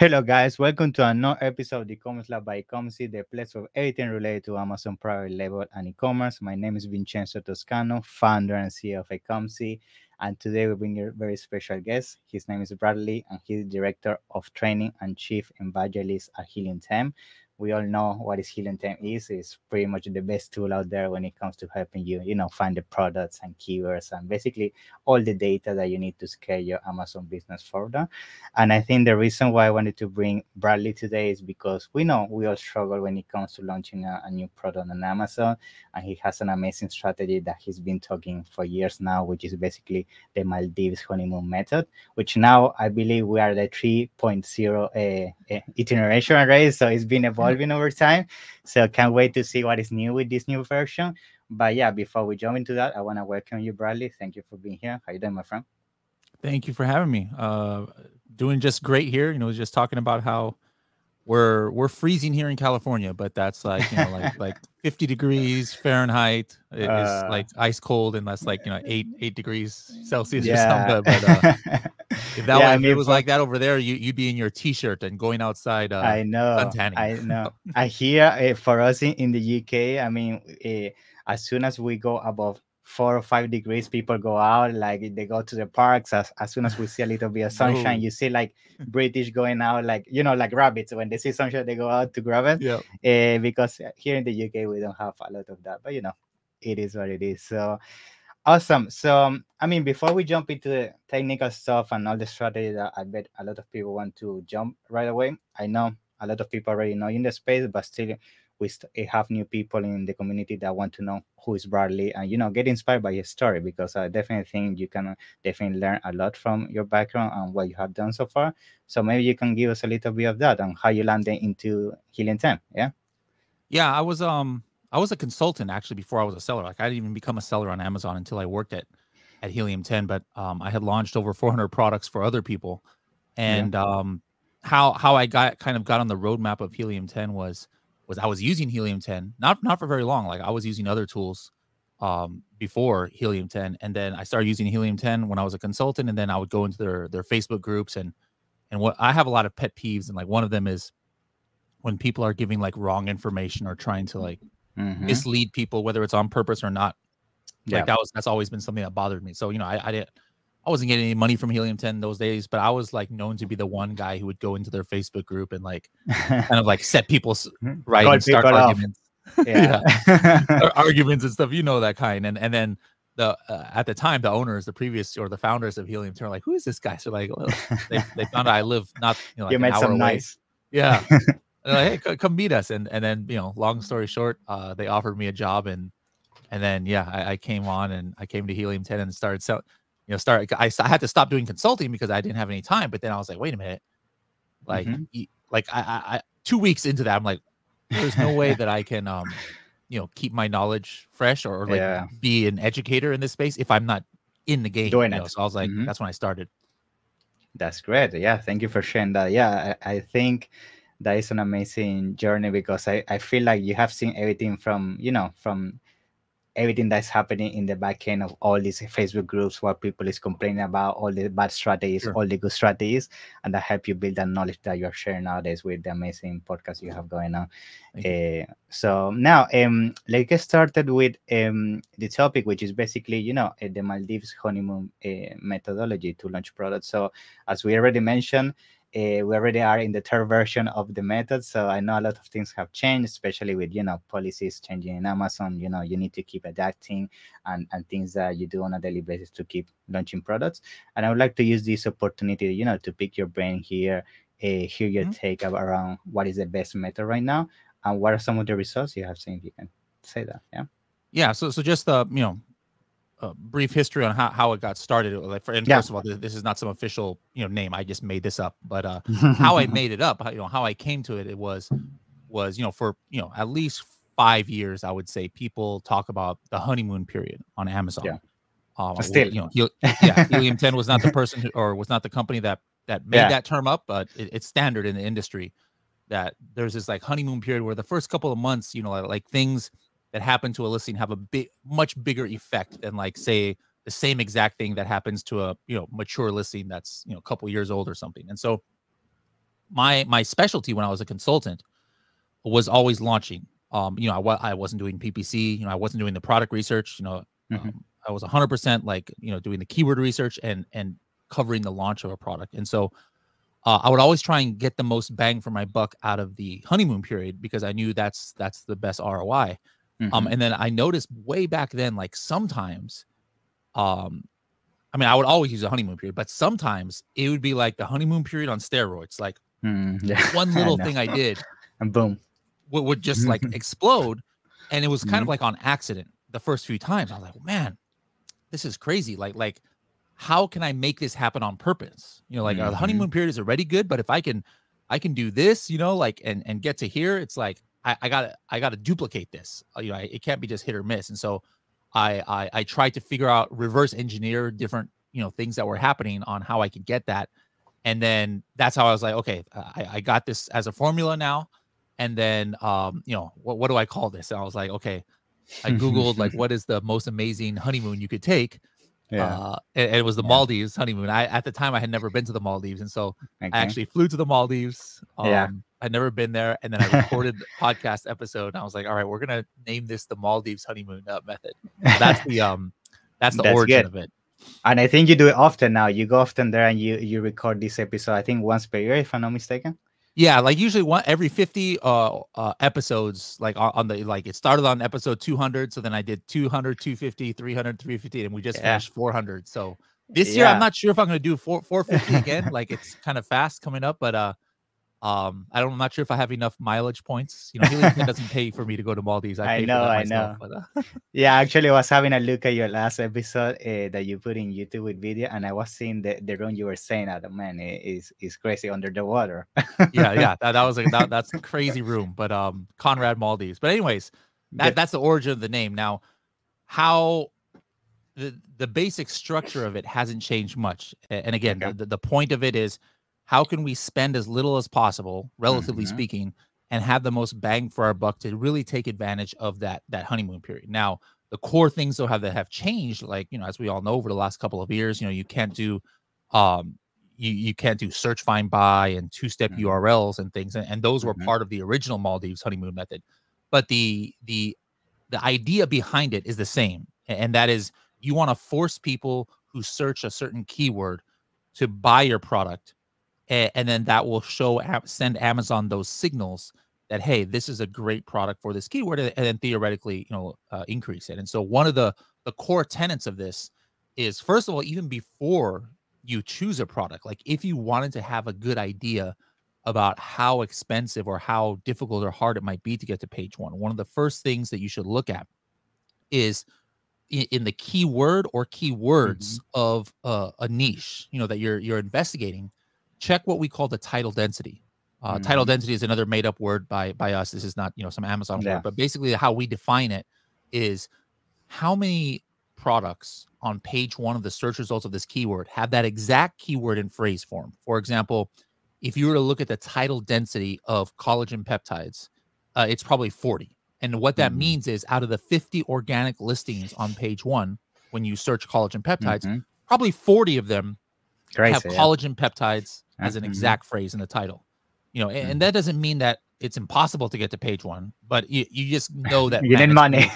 Hello, guys. Welcome to another episode of the e-commerce lab by 𝐂𝐻𝐶, the place of everything related to Amazon private label and e-commerce. My name is Vincenzo Toscano, founder and CEO of 𝐂𝐻𝐶, and today we bring a very special guest. His name is Bradley, and he's director of training and chief evangelist at Helium10. We all know what is Helium10 is. It's pretty much the best tool out there when it comes to helping you, find the products and keywords and basically all the data that you need to scale your Amazon business further. And I think the reason why I wanted to bring Bradley today is because we know we all struggle when it comes to launching a new product on Amazon. And he has an amazing strategy that he's been talking for years now, which is basically the Maldives honeymoon method, which now I believe we are the 3.0 iteration already. So it's been evolving over time. So can't wait to see what is new with this new version. But yeah, before we jump into that, I want to welcome you, Bradley. Thank you for being here. How you doing, my friend? Thank you for having me. Doing just great here. Just talking about how we're freezing here in California, but that's like like 50 degrees Fahrenheit. It's like ice cold, and that's like 8 degrees Celsius or something. But if it was like that over there, you'd be in your t-shirt and going outside. I know. I hear for us in the UK. I mean, as soon as we go above 4 or 5 degrees, people go out, like they go to the parks. As soon as we see a little bit of sunshine, you see like British going out, like like rabbits. When they see sunshine, they go out to grab it. Yeah. Because here in the UK we don't have a lot of that, but it is what it is. So awesome. So I mean, before we jump into the technical stuff and all the strategy that I bet a lot of people want to jump right away, I know a lot of people already know in the space, but still we have new people in the community that want to know who is Bradley and get inspired by his story, because I definitely think you can definitely learn a lot from your background and what you have done so far. So maybe you can give us a little bit of that and how you landed into Helium10. Yeah, I was a consultant actually before I was a seller. Like I didn't even become a seller on Amazon until I worked at Helium10, but I had launched over 400 products for other people. And how I got on the roadmap of Helium10 was I was using Helium10, not for very long. Like I was using other tools before Helium10, and then I started using Helium10 when I was a consultant, and then I would go into their Facebook groups and what I have a lot of pet peeves, and like one of them is when people are giving like wrong information or trying to like mislead people, whether it's on purpose or not. Like that's always been something that bothered me. So I wasn't getting any money from Helium10 those days, but I was like known to be the one guy who would go into their Facebook group and like kind of like set people right and start arguments. Arguments and stuff, that kind. And then at the time, the owners, the founders of Helium10 were like, who is this guy? So like, well, they found out I live not like you met an hour some away. Nice. Yeah. Like, hey, come meet us. And then long story short, they offered me a job, and then I came on, and I came to Helium10 and started selling. I had to stop doing consulting because I didn't have any time. But then I was like, wait a minute, like, I 2 weeks into that, I'm like, there's no way that I can, keep my knowledge fresh or like be an educator in this space if I'm not in the game. Doing it. So I was like, that's when I started. That's great. Yeah, thank you for sharing that. Yeah, I think that is an amazing journey, because I feel like you have seen everything from everything that's happening in the back end of all these Facebook groups, what people is complaining about, all the bad strategies, all the good strategies, and that help you build that knowledge that you're sharing nowadays with the amazing podcast you have going on. So now let's get started with the topic, which is basically the Maldives honeymoon methodology to launch products. So as we already mentioned, we already are in the third version of the method, so I know a lot of things have changed, especially with policies changing in Amazon. You need to keep adapting and things that you do on a daily basis to keep launching products. And I would like to use this opportunity to pick your brain here, hear your take around what is the best method right now and what are some of the results you have seen, if you can say that. So just a brief history on how it got started. First of all, this is not some official name. I just made this up. But how I made it up, how I came to it, it was for at least 5 years, I would say, people talk about the honeymoon period on Amazon. Still, Helium10 was not the person or was not the company that made that term up, but it's standard in the industry that there's this like honeymoon period where the first couple of months, like things that happen to a listing have a much bigger effect than like say the same exact thing that happens to a mature listing that's a couple years old or something. And so my specialty when I was a consultant was always launching. I wasn't doing PPC. I wasn't doing the product research. I was 100% like doing the keyword research and covering the launch of a product. And so I would always try and get the most bang for my buck out of the honeymoon period because I knew that's the best ROI. And then I noticed way back then, like sometimes, I would always use a honeymoon period, but sometimes it would be like the honeymoon period on steroids. Like one little thing I did, and boom, would just like explode. And it was kind of like on accident the first few times. I was like, well, man, this is crazy. Like, how can I make this happen on purpose? The honeymoon period is already good, but if I can do this, and get to here, it's like, I gotta duplicate this. It can't be just hit or miss. And so I tried to figure out, reverse engineer different, things that were happening on how I could get that. And then that's how I was like, okay, I got this as a formula now. And then, what do I call this? And I was like, okay, I Googled like, what is the most amazing honeymoon you could take? And it was the Maldives honeymoon. At the time I had never been to the Maldives. And so I actually flew to the Maldives. I'd never been there. And then I recorded the podcast episode. And I was like, all right, we're going to name this the Maldives honeymoon method. So that's the origin of it. And I think you do it often now. You go often there and you record this episode, I think once per year, if I'm not mistaken. Yeah, like usually every 50 episodes, like on the, like it started on episode 200. So then I did 200, 250, 300, 350, and we just finished 400. So this year, I'm not sure if I'm going to do 450 again. Like it's kind of fast coming up, but I'm not sure if I have enough mileage points. Helium10 doesn't pay for me to go to Maldives. I know. But, yeah, actually, I was having a look at your last episode that you put in YouTube with video, and I was seeing the room you were saying that, man, is crazy under the water. yeah, that's a crazy room. But Conrad Maldives. But anyways, that's the origin of the name. Now, how the basic structure of it hasn't changed much. And again, the point of it is, how can we spend as little as possible, relatively speaking, and have the most bang for our buck to really take advantage of that honeymoon period? Now, the core things though have changed, like as we all know over the last couple of years, you can't do you can't do search, find, buy, and two-step URLs and things, and those were part of the original Maldives honeymoon method. But the idea behind it is the same, and that is you want to force people who search a certain keyword to buy your product. And then that will send Amazon those signals that, hey, this is a great product for this keyword, and then theoretically, increase it. And so one of the core tenets of this is, first of all, even before you choose a product, like if you wanted to have a good idea about how expensive or how difficult or hard it might be to get to page one of the first things that you should look at is in the keyword or keywords of a niche, that you're investigating. Check what we call the title density. Title density is another made-up word by us. This is not, some Amazon word, but basically how we define it is how many products on page one of the search results of this keyword have that exact keyword in phrase form. For example, if you were to look at the title density of collagen peptides, it's probably 40. And what that means is out of the 50 organic listings on page one, when you search collagen peptides, probably 40 of them have collagen peptides as an exact phrase in the title, and that doesn't mean that it's impossible to get to page one, but you just know that you need money.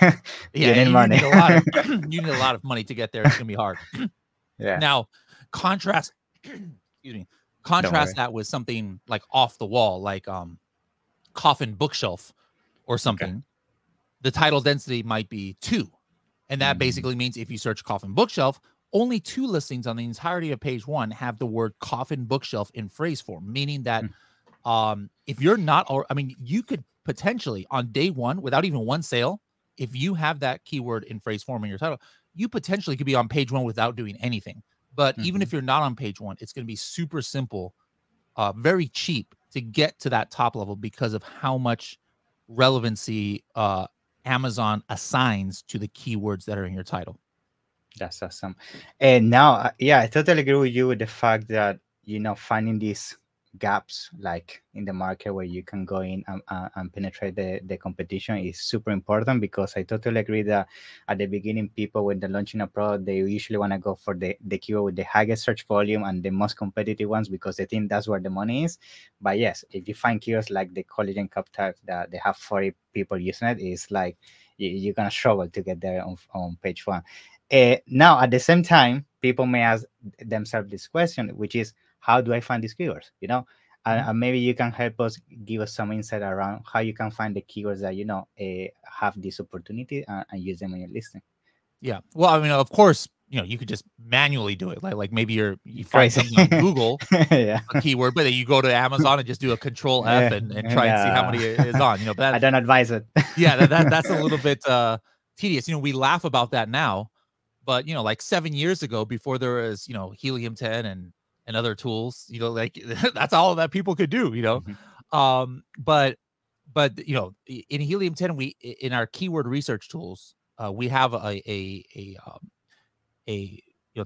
You need money. You need a lot of money to get there. It's gonna be hard. Now, contrast that with something like off the wall, like coffin bookshelf or something. The title density might be 2, and that basically means if you search coffin bookshelf, only 2 listings on the entirety of page one have the word coffin bookshelf in phrase form, meaning that if you're not, you could potentially on day one, without even one sale, if you have that keyword in phrase form in your title, you potentially could be on page one without doing anything. But even if you're not on page one, it's going to be super simple, very cheap to get to that top level because of how much relevancy Amazon assigns to the keywords that are in your title. That's awesome. And now, I totally agree with you with the fact that, finding these gaps like in the market where you can go in and penetrate the competition is super important, because I totally agree that at the beginning, people when they're launching a product, they usually want to go for the keyword with the highest search volume and the most competitive ones, because they think that's where the money is. But yes, if you find keywords like the 𝐃𝐎𝐍'𝐓 type that they have 40 people using it, it's like you're gonna struggle to get there on page one. Now, at the same time, people may ask themselves this question, which is, how do I find these keywords? And maybe you can help us, give us some insight around how you can find the keywords that have this opportunity, and use them in your listing. Yeah. Well, I mean, of course, you could just manually do it. Like maybe you find Crazy. something on Google, Yeah. a keyword, but then you go to Amazon and just do a Control F and try and see how many is on. But that, I don't advise it. yeah, that's a little bit tedious. We laugh about that now, but like 7 years ago, before there was Helium10 and other tools, like that's all that people could do. But in Helium10, we in our keyword research tools, we have a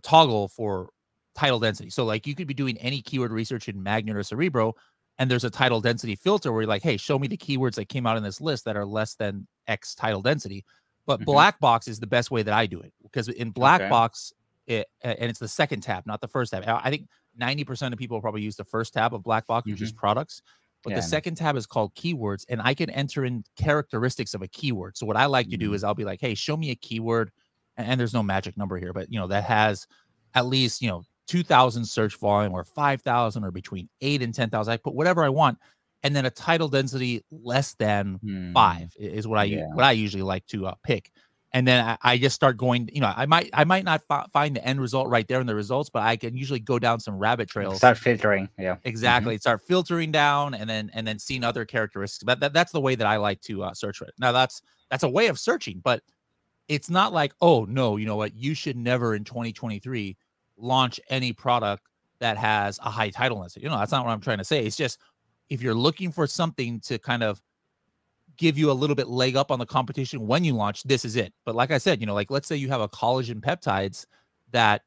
toggle for title density. So like you could be doing any keyword research in Magnet or Cerebro, and there's a title density filter where you're like, hey, show me the keywords that came out in this list that are less than X title density. But black box is the best way that I do it, because in black box, and it's the second tab, not the first tab. I think 90% of people probably use the first tab of black box, which is products. But the second tab is called keywords, and I can enter in characteristics of a keyword. So what I like to do is I'll be like, hey, show me a keyword, and there's no magic number here, but that has at least 2,000 search volume, or 5,000, or between 8 and 10,000. I put whatever I want, and then a title density less than 5 is what I usually like to pick. And then I just start going. I might not find the end result right there in the results, but I can usually go down some rabbit trails. Start filtering. Yeah, exactly. Start filtering down, and then seeing other characteristics. But that's the way that I like to search for it. Now that's a way of searching, but it's not like, oh no, you know what? You should never in 2023 launch any product that has a high title density. That's not what I'm trying to say. It's just, if you're looking for something to kind of give you a little bit leg up on the competition when you launch, this is it. But like I said, like let's say you have a collagen peptides that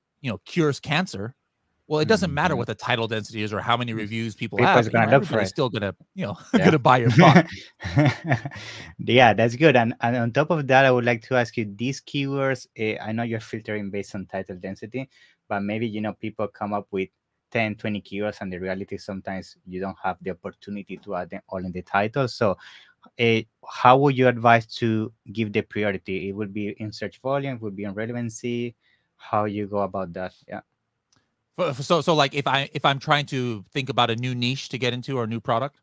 cures cancer. Well, it doesn't matter what the title density is or how many reviews people have. Everybody's still gonna gonna buy your product. Yeah, that's good. And on top of that, I would like to ask you, these keywords, I know you're filtering based on title density, but maybe people come up with 10, 20 keywords, and the reality is sometimes you don't have the opportunity to add them all in the title. So how would you advise to give the priority? It would be in search volume, it would be in relevancy. How you go about that? Yeah. So like if I'm trying to think about a new niche to get into, or a new product.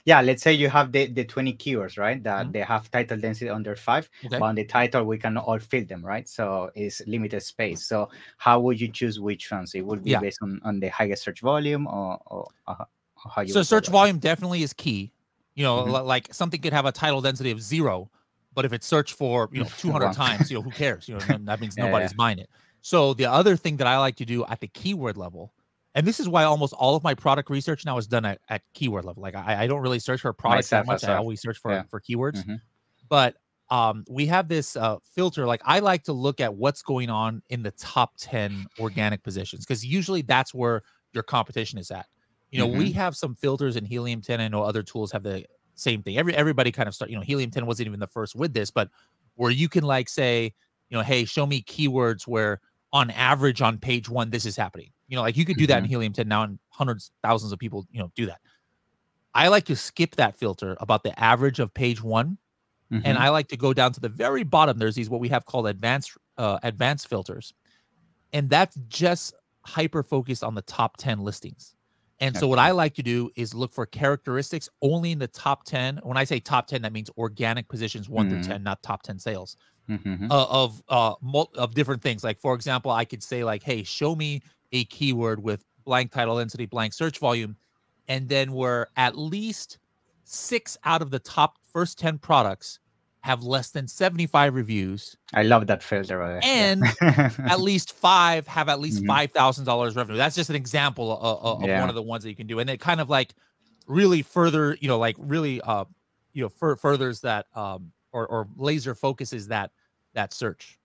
Yeah, let's say you have the 20 keywords, right? That they have title density under 5, but on the title we can all fill them, right? So it's limited space. So how would you choose which ones? It would be based on the highest search volume, or how you. So search volume definitely is key. Like something could have a title density of 0, but if it's searched for 200 times, who cares? That means nobody's buying it. So the other thing that I like to do at the keyword level, and this is why almost all of my product research now is done at keyword level. Like I don't really search for products that much. I always search for keywords. But we have this filter. Like I like to look at what's going on in the top 10 organic positions, because usually that's where your competition is at. We have some filters in Helium10. I know other tools have the same thing. Everybody kind of start. Helium10 wasn't even the first with this, but where you can like say, hey, show me keywords where on average on page 1 this is happening. Like you could do that in Helium10 now, and hundreds, thousands of people do that. I like to skip that filter about the average of page 1, and I like to go down to the very bottom. There's these what we have called advanced filters, and that's just hyper focused on the top 10 listings. And so what I like to do is look for characteristics only in the top 10. When I say top 10, that means organic positions 1 through 10, not top 10 sales of different things. Like, for example, I could say like, hey, show me a keyword with blank title density, blank search volume. And then where at least 6 out of the top first 10 products have less than 75 reviews. I love that filter. And at least 5 have at least $5,000 revenue. That's just an example of one of the ones that you can do. And it kind of like really further, furthers that or laser focuses that search.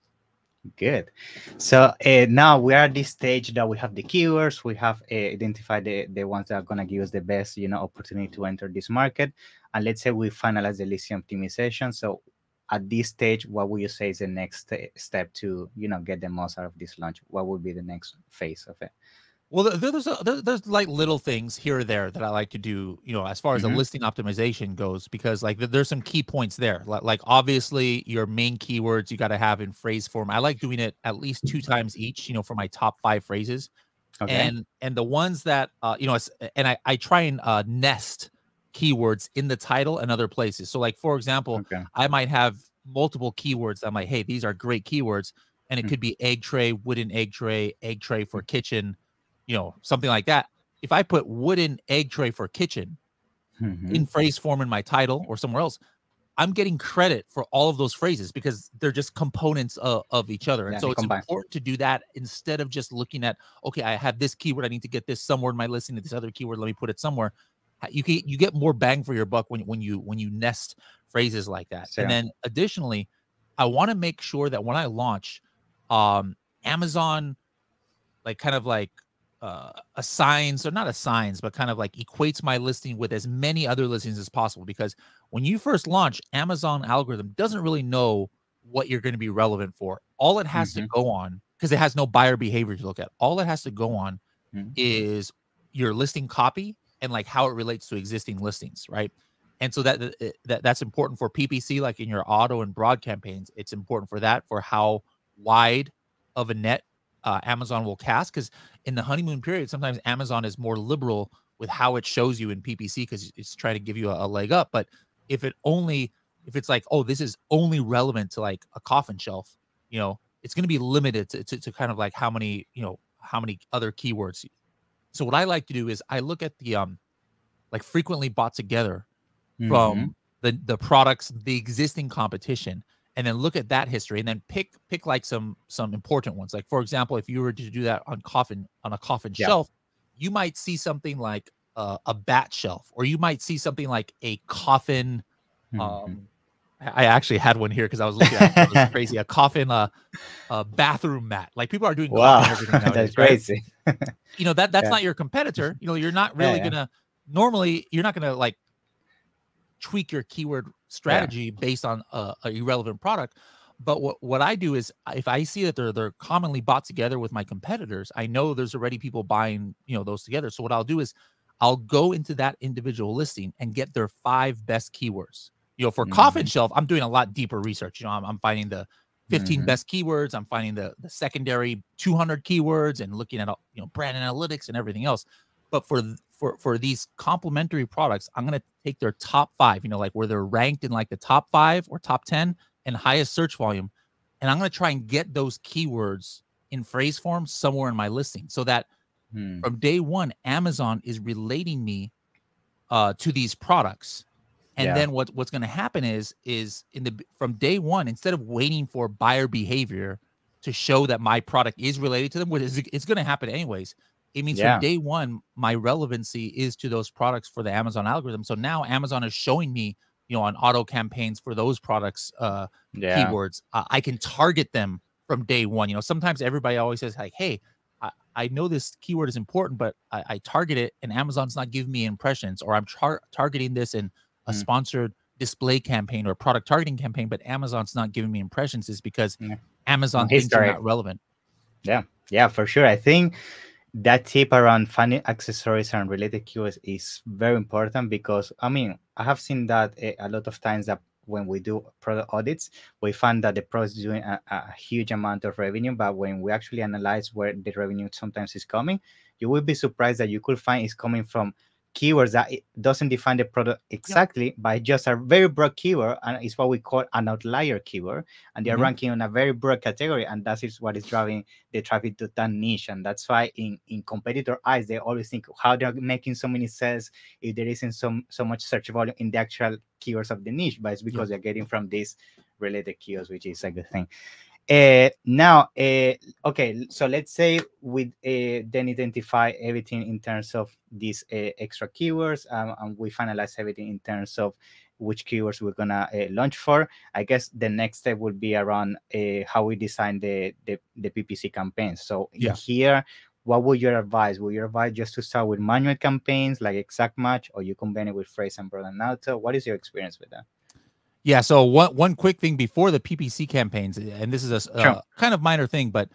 Good. So now we are at this stage that we have the keywords, we have identified the ones that are going to give us the best, opportunity to enter this market. And let's say we finalize the listing optimization. So at this stage, what would you say is the next step to, get the most out of this launch? What would be the next phase of it? Well, there's like little things here or there that I like to do, as far as the Mm-hmm. listing optimization goes, because like there's some key points there. Like obviously your main keywords you got to have in phrase form. I like doing it at least 2 times each, for my top 5 phrases, Okay. and the ones that and I try and nest keywords in the title and other places. So like for example, Okay. I might have multiple keywords. I'm like, hey, these are great keywords, and it could be egg tray, wooden egg tray for kitchen, something like that. If I put wooden egg tray for kitchen Mm-hmm. in phrase form in my title or somewhere else, I'm getting credit for all of those phrases because they're just components of each other. And Yeah, so they it's combine. important to do that instead of just looking at, okay, I have this keyword, I need to get this somewhere in my listing, this other keyword, let me put it somewhere. You get more bang for your buck when you nest phrases like that. And So, then additionally, I want to make sure that when I launch, Amazon like kind of like assigns, or not assigns, but kind of like equates my listing with as many other listings as possible. Because when you first launch, Amazon algorithm doesn't really know what you're going to be relevant for. All it has to mm-hmm. go on, because it has no buyer behavior to look at, all it has to go on Mm-hmm. is your listing copy and like how it relates to existing listings, right? And so that's important for PPC, like in your auto and broad campaigns. It's important for that, for how wide of a net Amazon will cast, because in the honeymoon period, sometimes Amazon is more liberal with how it shows you in PPC because it's trying to give you a leg up. But if it's like, oh, this is only relevant to like a coffin shelf, it's going to be limited to kind of like how many other keywords. So what I like to do is I look at the like frequently bought together Mm-hmm. from the products, the existing competition, and then look at that history, and then pick like some important ones. Like for example, if you were to do that on a coffin Yeah. shelf, you might see something like a bat shelf, or you might see something like a coffin. Mm-hmm. I actually had one here because I was looking at it. It was crazy. A coffin, a bathroom mat. Like people are doing Wow, coffin everything that's nowadays, right? crazy. That's Yeah, not your competitor. You're not yeah, really yeah, gonna normally you're not gonna like tweak your keyword yeah. strategy based on a irrelevant product. But what I do is if I see that they're commonly bought together with my competitors, I know there's already people buying, those together. So what I'll do is I'll go into that individual listing and get their 5 best keywords. For coffin Mm-hmm. shelf, I'm doing a lot deeper research. I'm finding the 15 Mm-hmm. best keywords. I'm finding the secondary 200 keywords and looking at brand analytics and everything else. But for these complementary products, I'm going to take their top 5, like where they're ranked in like the top 5 or top 10 and highest search volume. And I'm going to try and get those keywords in phrase form somewhere in my listing so that Mm. from day one, Amazon is relating me to these products. And Yeah. then what's going to happen is from day one, instead of waiting for buyer behavior to show that my product is related to them, which is it's going to happen anyways. It means from Yeah. day one, my relevancy is to those products for the Amazon algorithm. So now Amazon is showing me, on auto campaigns for those products, Yeah. keywords. I can target them from day one. Sometimes everybody always says like, hey, I know this keyword is important, but I target it and Amazon's not giving me impressions, or I'm targeting this in a Mm. sponsored display campaign or product targeting campaign, but Amazon's not giving me impressions, is because Yeah. On Amazon thinks you're history. not relevant. Yeah. Yeah, for sure. I think that tip around finding accessories and related keywords is very important because I have seen that a lot of times that when we do product audits, we find that the product is doing a huge amount of revenue, but when we actually analyze where the revenue sometimes is coming, you will be surprised that you could find it's coming from keywords that it doesn't define the product Yep. exactly, but just a very broad keyword, and it's what we call an outlier keyword, and they're Mhm. ranking on a very broad category, and that is what is driving the traffic to that niche. And that's why in competitor eyes, they always think how they're making so many sales if there isn't so much search volume in the actual keywords of the niche, but it's Yep. because they're getting from these related keywords, which is a good thing. Now, okay, so let's say we then identify everything in terms of these extra keywords, and we finalize everything in terms of which keywords we're gonna launch for. I guess the next step would be around how we design the PPC campaigns. So in here, what would your advice? Would your advice just to start with manual campaigns like exact match, or you combine it with phrase and broad and auto? What is your experience with that? Yeah. So one quick thing before the PPC campaigns, and this is a kind of minor thing, but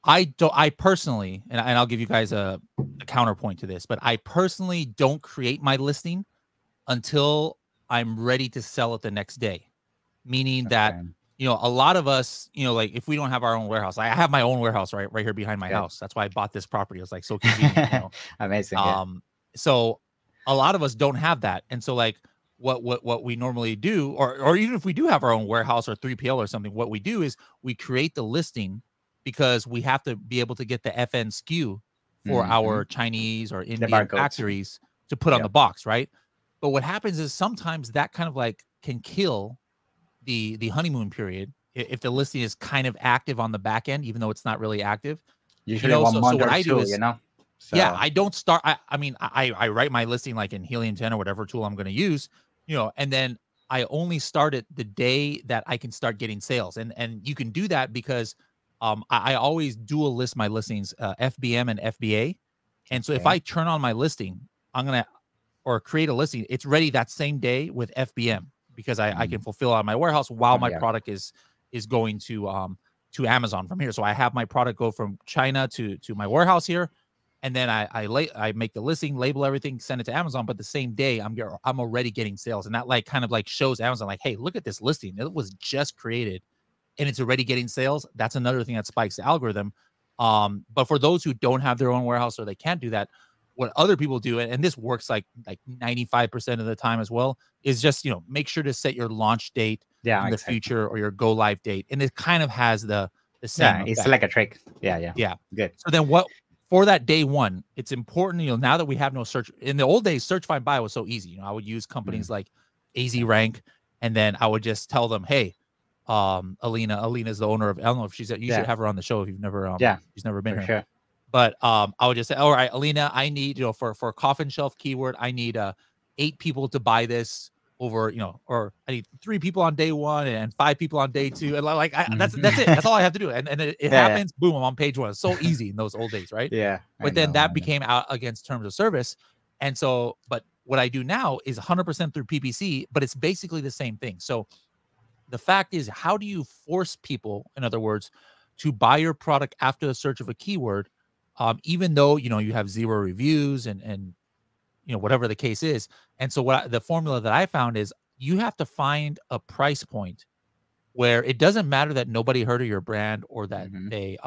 I personally, and I'll give you guys a counterpoint to this, but I personally don't create my listing until I'm ready to sell it the next day. Meaning that, you know, a lot of us, you know, like if we don't have our own warehouse, I have my own warehouse right here behind my house. That's why I bought this property. It was like so convenient, you know? Amazing. So a lot of us don't have that. And so like what we normally do, or even if we do have our own warehouse or 3PL or something, what we do is we create the listing because we have to be able to get the FN SKU for our Chinese or Indian factories to put on the box, right? But what happens is sometimes that kind of like can kill the honeymoon period if the listing is kind of active on the back end, even though it's not really active. Usually, you know, so what I do is, you know, yeah, I don't start. I mean, I write my listing like in Helium10 or whatever tool I'm going to use, you know, and then I only start it the day that I can start getting sales, and you can do that because I always dual list my listings, FBM and FBA. And so if I turn on my listing, or create a listing, it's ready that same day with FBM because I can fulfill out my warehouse while my product is going to Amazon from here. So I have my product go from China to my warehouse here. And then I make the listing, label everything, send it to Amazon. But the same day I'm already getting sales. And that like kind of like shows Amazon like, hey, look at this listing. It was just created and it's already getting sales. That's another thing that spikes the algorithm. But for those who don't have their own warehouse or they can't do that, what other people do, and this works like 95% of the time as well, is just, you know, make sure to set your launch date in the future or your go live date. And it kind of has the same effect. It's like a trick. Yeah. Good. So then for that day one, it's important, you know, now that we have no search. In the old days, search, find, buy was so easy. You know, I would use companies like 𝐴𝐍_rank, and then I would just tell them, hey, Alina is the owner of, I don't know if she's, you should have her on the show if you've never, she's never been here. Sure. But I would just say, all right, Alina, I need, you know, for a coffin shelf keyword, I need 8 people to buy this over, you know, or I need 3 people on day 1 and 5 people on day 2. And like, that's it. That's all I have to do. And it happens. Boom, I'm on page 1. It's so easy in those old days, right? Yeah. But then that became out against terms of service. And so, but what I do now is 100% through PPC, but it's basically the same thing. So the fact is, how do you force people, in other words, to buy your product after the search of a keyword, even though, you know, you have 0 reviews and you know, whatever the case is. And so the formula that I found is you have to find a price point where it doesn't matter that nobody heard of your brand or that they,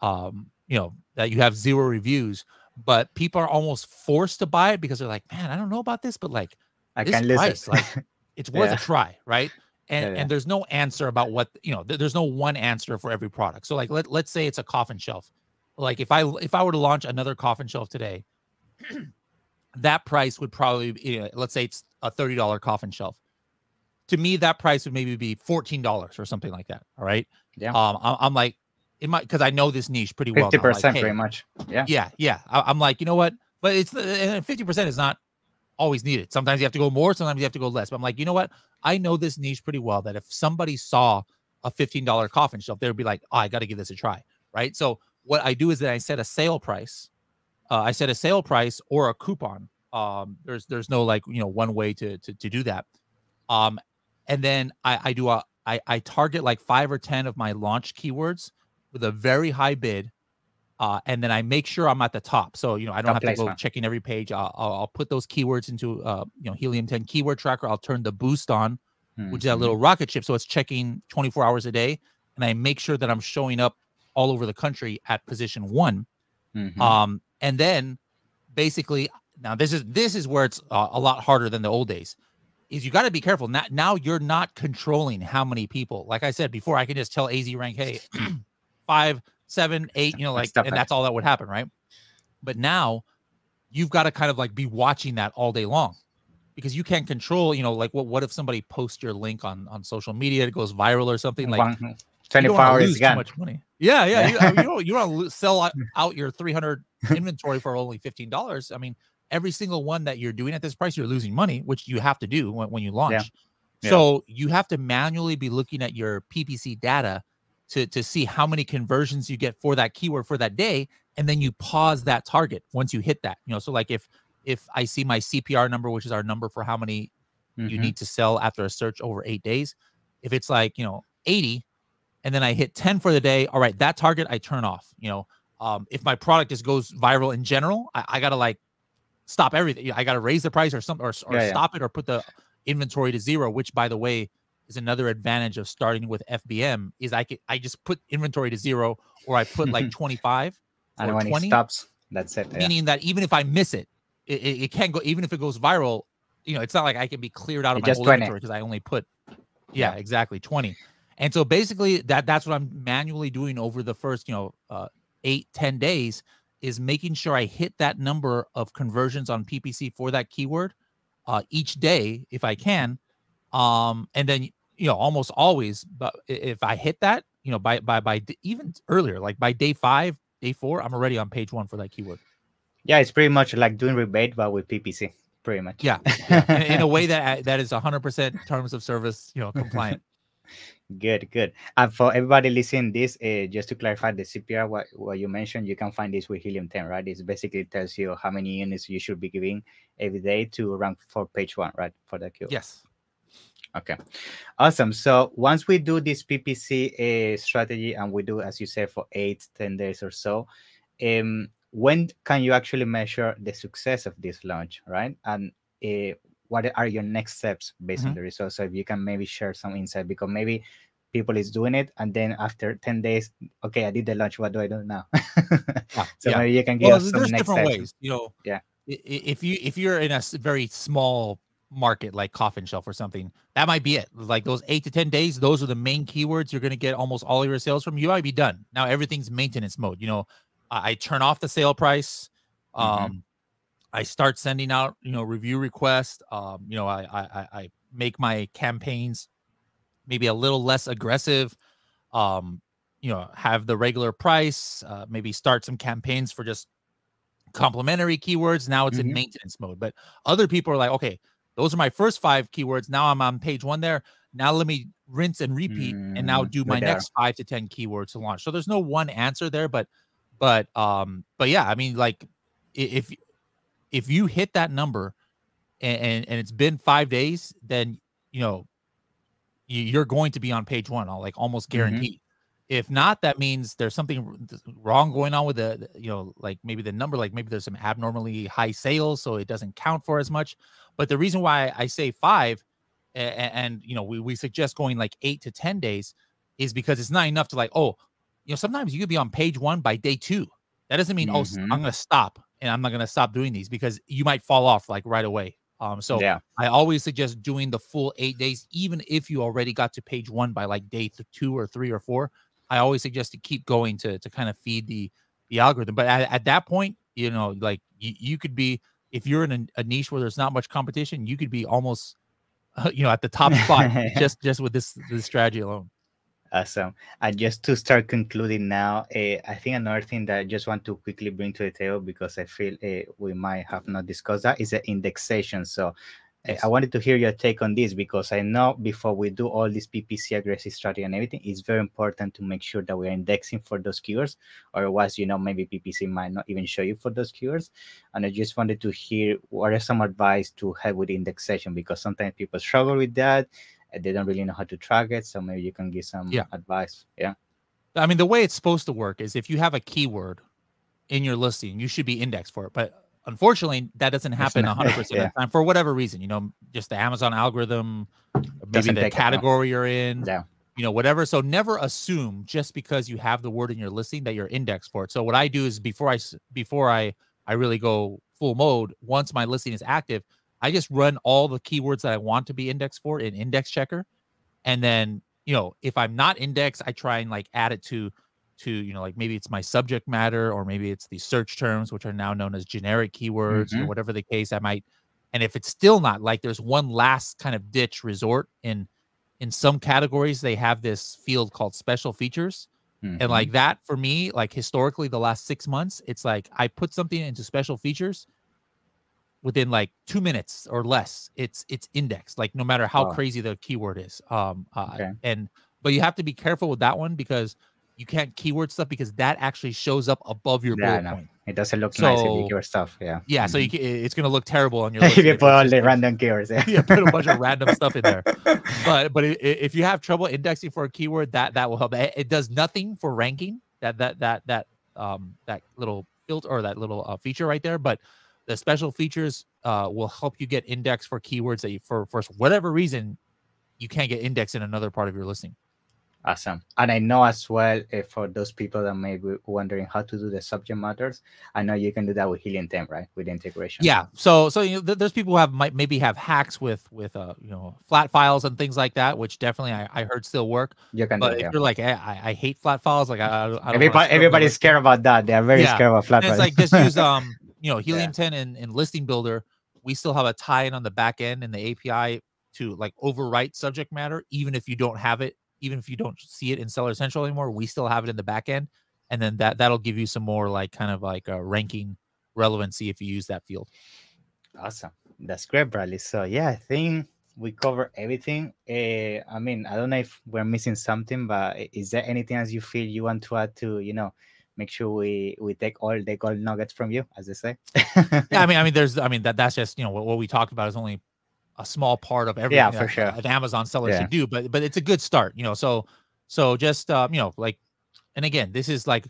you know, that you have 0 reviews, but people are almost forced to buy it because they're like, man, I don't know about this, but like I this can price, listen. like it's worth a try, right? And there's no answer about what, you know, there's no one answer for every product. So like, let's say it's a coffin shelf. Like if I were to launch another coffin shelf today, that price would probably, you know, let's say it's a $30 coffin shelf. To me, that price would maybe be $14 or something like that. All right. Yeah. I'm like, it might, because I know this niche pretty well. 50% like, hey, pretty much. Yeah. I'm like, you know what? But it's 50% is not always needed. Sometimes you have to go more, sometimes you have to go less. But I'm like, you know what? I know this niche pretty well, that if somebody saw a $15 coffin shelf, they would be like, oh, I got to give this a try. Right. So what I do is that I set a sale price. I set a sale price or a coupon. There's no like, you know, one way to do that. And then I target like 5 or 10 of my launch keywords with a very high bid. And then I make sure I'm at the top. So, you know, I don't have to go checking every page. I'll put those keywords into, you know, Helium10 keyword tracker. I'll turn the boost on, which is that little rocket ship. So it's checking 24 hours a day. And I make sure that I'm showing up all over the country at position 1. And then basically, now this is where it's a lot harder than the old days, is you got to be careful. Now you're not controlling how many people. Like I said before, I can just tell 𝐴𝐍_rank, hey, 5, 7, 8, you know, like, and that's all that would happen, right? But now you've got to kind of like be watching that all day long, because you can't control, you know, like what if somebody posts your link on social media, it goes viral or something, like 24 hours is too much money. Yeah. You don't sell out your 300 inventory for only $15. I mean, every single one that you're doing at this price, you're losing money, which you have to do when you launch. Yeah. So you have to manually be looking at your PPC data to see how many conversions you get for that keyword for that day, and then you pause that target once you hit that. So like if I see my CPR number, which is our number for how many you need to sell after a search over 8 days, if it's like 80, and then I hit 10 for the day, all right, that target I turn off. If my product just goes viral in general, I gotta like stop everything. I gotta raise the price or something, or stop it, or put the inventory to 0, which by the way is another advantage of starting with FBM, is I just put inventory to 0, or I put like 25 and or when 20, it stops, that's it. meaning that even if I miss it, it can't go. Even if it goes viral, it's not like I can be cleared out of my old inventory because I only put exactly 20. And so basically that's what I'm manually doing over the first 8-10 days, is making sure I hit that number of conversions on PPC for that keyword each day if I can. And then almost always, but if I hit that, by even earlier, like by day 5, day 4, I'm already on page 1 for that keyword. Yeah, it's pretty much like doing rebate, but with PPC, pretty much. Yeah. In a way that is 100% terms of service, compliant. Good. And for everybody listening this, just to clarify the CPR, what you mentioned, you can find this with Helium10, right? It basically tells you how many units you should be giving every day to rank for page 1, right? For the keyword. Yes. Okay, awesome. So once we do this PPC strategy, and we do, as you said, for 8-10 days or so, when can you actually measure the success of this launch, right? And what are your next steps based on the results? So if you can maybe share some insight, because maybe people is doing it, and then after 10 days, okay, I did the launch, what do I do now? Maybe you can give us some next different steps. ways. If you're in a very small market like Coffin Shelf or something, that might be it. Like those 8 to 10 days, those are the main keywords you're going to get almost all of your sales from. You might be done. Now everything's maintenance mode. I turn off the sale price. I start sending out, review requests. I make my campaigns maybe a little less aggressive. Have the regular price. Maybe start some campaigns for just complementary keywords. Now it's in maintenance mode. But other people are like, okay, those are my first 5 keywords. Now I'm on page 1 there. Now let me rinse and repeat, and now do my next 5 to 10 keywords to launch. So there's no one answer there, but yeah, I mean, like if you hit that number and it's been 5 days, then you're going to be on page 1, like almost guaranteed. If not, that means there's something wrong going on with the like maybe the number, like maybe there's some abnormally high sales, so it doesn't count for as much. But the reason why I say 5 and we suggest going like 8 to 10 days is because it's not enough to like, sometimes you could be on page 1 by day 2. That doesn't mean, I'm going to stop and I'm not going to stop doing these, because you might fall off like right away. I always suggest doing the full 8 days, even if you already got to page 1 by like day 2 or 3 or 4. I always suggest to keep going to kind of feed the algorithm. But at that point, like you could be, if you're in a niche where there's not much competition, you could be almost, at the top spot just with this strategy alone. Awesome. And just to start concluding now, I think another thing that I just want to quickly bring to the table, because I feel we might have not discussed that, is the indexation. So I wanted to hear your take on this, because I know before we do all this PPC aggressive strategy and everything, it's very important to make sure that we're indexing for those keywords. Otherwise, maybe PPC might not even show you for those keywords. And I just wanted to hear what are some advice to help with indexation, because sometimes people struggle with that. They don't really know how to track it. So maybe you can give some advice. Yeah. I mean, the way it's supposed to work is if you have a keyword in your listing, you should be indexed for it. But unfortunately, that doesn't happen 100% of the time for whatever reason. Just the Amazon algorithm, maybe the category you're in, whatever. So never assume just because you have the word in your listing that you're indexed for it. So what I do is before I really go full mode, once my listing is active, I just run all the keywords that I want to be indexed for in Index Checker. And then, if I'm not indexed, I try and like add it to like maybe it's my subject matter, or maybe it's the search terms, which are now known as generic keywords, whatever the case I might. And if it's still not, like there's one last kind of ditch resort in some categories, they have this field called special features. And like that for me, like historically the last 6 months, it's like I put something into special features. within like 2 minutes or less. It's indexed, like no matter how Wow. crazy the keyword is. Okay. And but you have to be careful with that one because you can't keyword stuff because that actually shows up above your Yeah, bullet no, point. it doesn't look nice if you So keyword stuff. Yeah. yeah, so it's gonna look terrible on your If listing you if put it's all just the like random keywords. Yeah. yeah, put a bunch of random stuff in there. But if you have trouble indexing for a keyword, that will help. It does nothing for ranking. That little filter or that little feature right there, but the special features will help you get indexed for keywords that you for whatever reason you can't get indexed in another part of your listing. Awesome. And I know as well, for those people that may be wondering how to do the subject matters, I know you can do that with Helium10, right? With the integration. Yeah. So you know, there's people who might maybe have hacks with you know, flat files and things like that, which definitely I heard still work. You can do But it. if Yeah. you're like, I hate flat files, like I don't want Everybody's scared about that. They are very scared about flat and it's files. like just use you know, Yeah. Helium10 and Listing Builder. We still have a tie-in on the back end and the API to like overwrite subject matter, even if you don't have it, even if you don't see it in Seller Central anymore. We still have it in the back end, and then that'll give you some more like kind of like a ranking relevancy if you use that field. Awesome. That's great, Bradley. So yeah, I think we cover everything. I mean, I don't know if we're missing something, but is there anything else you feel you want to add to, you know, make sure we take all the gold nuggets from you, as they say? Yeah, I mean, that's just, you know, what we talked about is only a small part of everything for sure. an Amazon seller should do, but it's a good start, you know. So just you know, like, and again, this is like,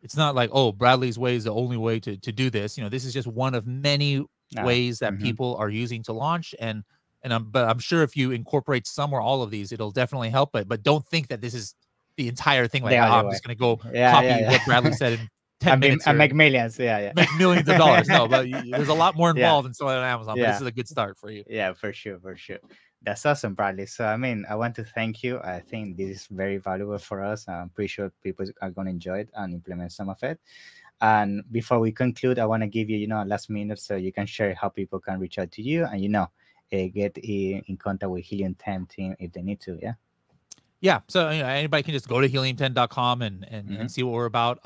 it's not like, oh, Bradley's way is the only way to do this. You know, this is just one of many ways that people are using to launch, but I'm sure if you incorporate some or all of these, it'll definitely help. But don't think that this is the entire thing. Like, I'm just gonna go copy what Bradley said in 10 minutes and make millions. Make millions of dollars. No, but there's a lot more involved in selling on Amazon. But this is a good start for you. Yeah, for sure. That's awesome, Bradley. So I mean, I want to thank you. I think this is very valuable for us. I'm pretty sure people are going to enjoy it and implement some of it. And before we conclude, I want to give you, you know, a last minute so you can share how people can reach out to you and, you know, get in contact with Helium10 team if they need to. Yeah. So, you know, anybody can just go to helium10.com and see what we're about.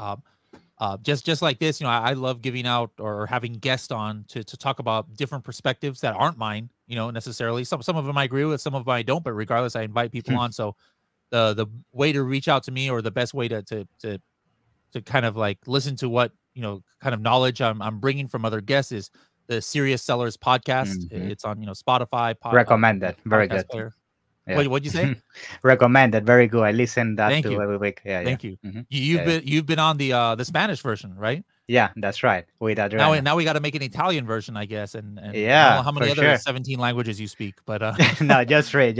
Just like this, you know, I love giving out or having guests on to talk about different perspectives that aren't mine, you know, necessarily. Some of them I agree with, some of them I don't, but regardless, I invite people on. So the way to reach out to me, or the best way to kind of like listen to what, you know, kind of knowledge I'm bringing from other guests, is the Serious Sellers podcast. It's on, you know, Spotify. Recommended. Very good. Player. Yeah. What'd you say? Recommended. Very good. I listen that to every week. Yeah. Thank you. You've been on the Spanish version, right? Yeah, that's right. With now we got to make an Italian version, I guess. And yeah, I don't know how many other 17 languages you speak, but no, just three.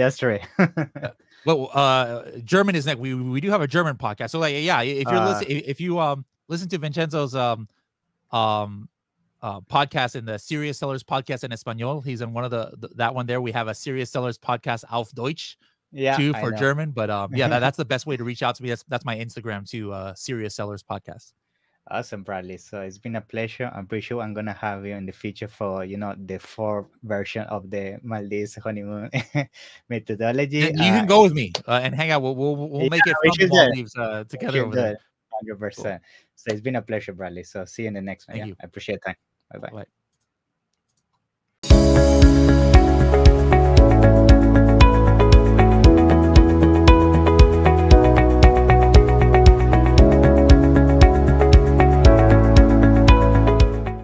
Well, German is next. We do have a German podcast. So like, yeah, if you listen to Vincenzo's podcast in the Serious Sellers podcast in Espanol, he's in one of that one there. We have a Serious Sellers podcast auf Deutsch, too, for German. But yeah, that's the best way to reach out to me. That's my Instagram too, Serious Sellers podcast. Awesome, Bradley. So it's been a pleasure. I'm pretty sure I'm gonna have you in the future for, you know, the 4th version of the Maldives honeymoon methodology. You can go with me and hang out. We'll make it from the Maldives together over there. 100%. So it's been a pleasure, Bradley. So see you in the next one. Thank you. I appreciate that. Bye-bye.